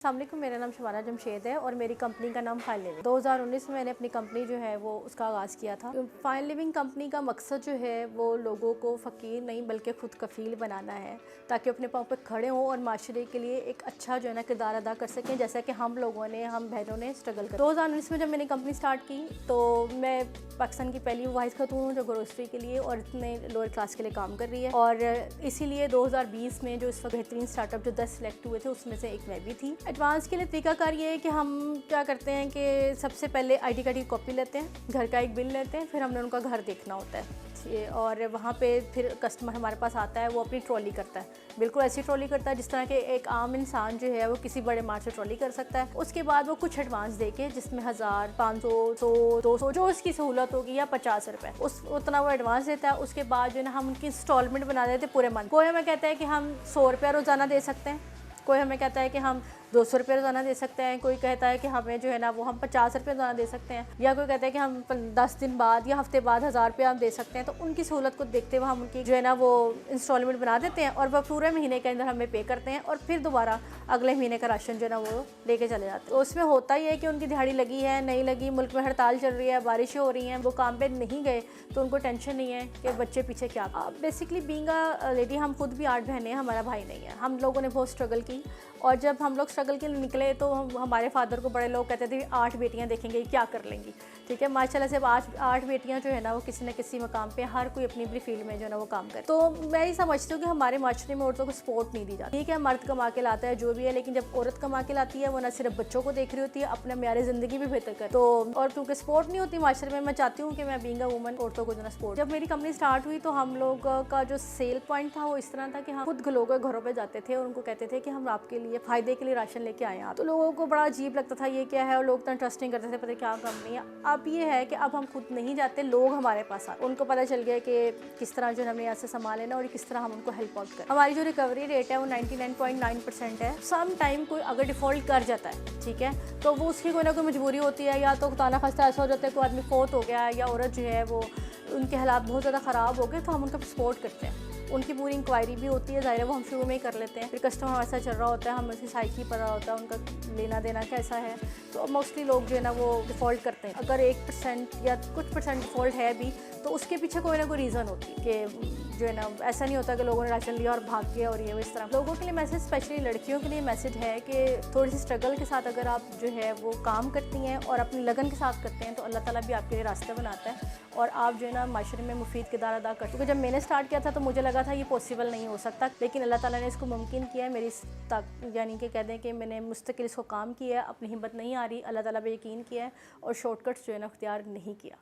अस्सलाम वालेकुम, मेरा नाम शबाना जमशेद है और मेरी कंपनी का नाम फाइन लिविंग। 2019 में मैंने अपनी कंपनी जो है वो उसका आगाज़ किया था। फाइन लिविंग कंपनी का मकसद जो है वो लोगों को फ़कीर नहीं बल्कि खुद कफ़ील बनाना है, ताकि अपने पाँव पे खड़े हों और माशरे के लिए एक अच्छा जो है ना किरदार अदा कर सकें, जैसा कि हम बहनों ने स्ट्रगल कर। 2019 में जब मैंने कंपनी स्टार्ट की तो मैं पाकिस्तान की पहली वाहिद खातून हूँ जो ग्रोसरी के लिए और इतने लोअर क्लास के लिए काम कर रही है, और इसीलिए 2020 में जो इस वक्त बेहतरीन स्टार्टअप जो 10 सिलेक्ट हुए थे उसमें से एक मैं भी थी। एडवांस के लिए तरीकाकार ये है कि हम क्या करते हैं कि सबसे पहले आईडी कार्ड की कॉपी लेते हैं, घर का एक बिल लेते हैं, फिर हमने उनका घर देखना होता है और वहाँ पे फिर कस्टमर हमारे पास आता है, वो अपनी ट्रॉली करता है, बिल्कुल ऐसी ट्रॉली करता है जिस तरह के एक आम इंसान जो है वो किसी बड़े मार्ट से ट्रॉली कर सकता है। उसके बाद वो कुछ एडवांस देके जिसमें 1000, 500, 100, 200 जो उसकी सहूलत होगी या 50 रुपये उतना वो एडवांस देता है। उसके बाद जो है ना हम उनकी इंस्टॉलमेंट बना देते हैं पूरे मंथ। कोई हमें कहता है कि हम 100 रुपया रोज़ाना दे सकते हैं, कोई हमें कहता है कि हम 200 रुपये रोज़ाना दे सकते हैं, कोई कहता है कि हमें जो है ना वो हम 50 रुपये रोज़ाना दे सकते हैं, या कोई कहता है कि हम 10 दिन बाद या हफ्ते बाद 1000 रुपये हम दे सकते हैं। तो उनकी सहूलत को देखते हुए हम उनकी जो है ना वो इंस्टॉलमेंट बना देते हैं और वह पूरे महीने के अंदर हमें पे करते हैं और फिर दोबारा अगले महीने का राशन जो है ना वो लेके चले जाते हैं। तो उसमें होता ही है कि उनकी दिहाड़ी लगी है नहीं लगी, मुल्क में हड़ताल चल रही है, बारिशें हो रही हैं, वो काम पे नहीं गए तो उनको टेंशन नहीं है कि बच्चे पीछे क्या। बेसिकली बीइंग अ लेडी हम खुद भी 8 बहनें हैं, हमारा भाई नहीं है। हम लोगों ने बहुत स्ट्रगल की और जब हम लोग स्ट्रगल के लिए निकले तो हमारे फादर को बड़े लोग कहते थे 8 बेटियां देखेंगे क्या कर लेंगी। ठीक है, माशाल्लाह से 8 बेटियां जो है ना वो किसी न किसी मकाम पे हर कोई अपनी अपनी फील्ड में जो है ना वो काम करे। तो मैं ये समझती हूँ कि हमारे माशरे में औरतों को सपोर्ट नहीं दी जाती। ठीक है, मर्द कमा के लाता है जो भी है, लेकिन जब औरत कमा के लाती है वो ना सिर्फ बच्चों को देख रही होती है, अपने म्यार ज़िंदगी भी बेहतर कर। तो और क्योंकि सपोर्ट नहीं होती माशरे में, मैं चाहती हूँ कि मैं बीइंग अ वुमन औरतों को जो ना सपोर्ट। जब मेरी कंपनी स्टार्ट हुई तो हम लोग का जो सेल पॉइंट था वो इस तरह था कि हम खुद लोगों के घरों पर जाते थे और उनको कहते थे कि हम आपके लिए फ़ायदे के लिए राशन लेके आए हैं। तो लोगों को बड़ा अजीब लगता था ये क्या है, और लोग तो ट्रस्ट नहीं करते थे, पता क्या कंपनी है। अब ये है कि अब हम खुद नहीं जाते, लोग हमारे पास आते, उनको पता चल गया कि किस तरह जो हमने यहाँ से सामान लेना और किस तरह हम उनको हेल्प आउट करें। हमारी जो रिकवरी रेट है वो 99.9% है। सम टाइम कोई अगर डिफ़ॉल्ट कर जाता है, ठीक है, तो वो उसकी कोई ना कोई मजबूरी होती है, या तो खुदा ना खास्ता ऐसा हो जाता है कोई आदमी फोत हो गया या औरत जो है वो उनके हालात बहुत ज़्यादा ख़राब हो गए, तो हम उनका सपोर्ट करते हैं। उनकी पूरी इंक्वायरी भी होती है, ज़ाहिर है वो हम शुरू में ही कर लेते हैं। फिर कस्टमर हमारे साथ चल रहा होता है, हमें उसकी साइकी पता होता है, उनका लेना देना कैसा है, तो मोस्टली लोग जो है ना वो डिफ़ॉल्ट करते हैं। अगर 1% या कुछ परसेंट डिफ़ॉल्ट है भी तो उसके पीछे कोई ना कोई रीज़न होती है कि जो है ना ऐसा नहीं होता कि लोगों ने राशन लिया और भाग गया और ये इस तरह। लोगों के लिए मैसेज, स्पेशली लड़कियों के लिए मैसेज है कि थोड़ी सी स्ट्रगल के साथ अगर आप जो है वो काम करती हैं और अपनी लगन के साथ करते हैं तो अल्लाह ताला भी आपके लिए रास्ते बनाता है और आप जो है ना माशरे में मुफीद किरदार अदा करते। क्योंकि जब मैंने स्टार्ट किया था तो मुझे लगा था ये पॉसिबल नहीं हो सकता, लेकिन अल्लाह ताला ने इसको मुमकिन किया है। मेरी यानी कि कह दें कि मैंने मुस्तकिल इसको काम किया है, अपनी हिम्मत नहीं आ रही, अल्लाह ताला पे यकीन किया है और शॉर्टकट्स जो है ना अख्तियार नहीं किया।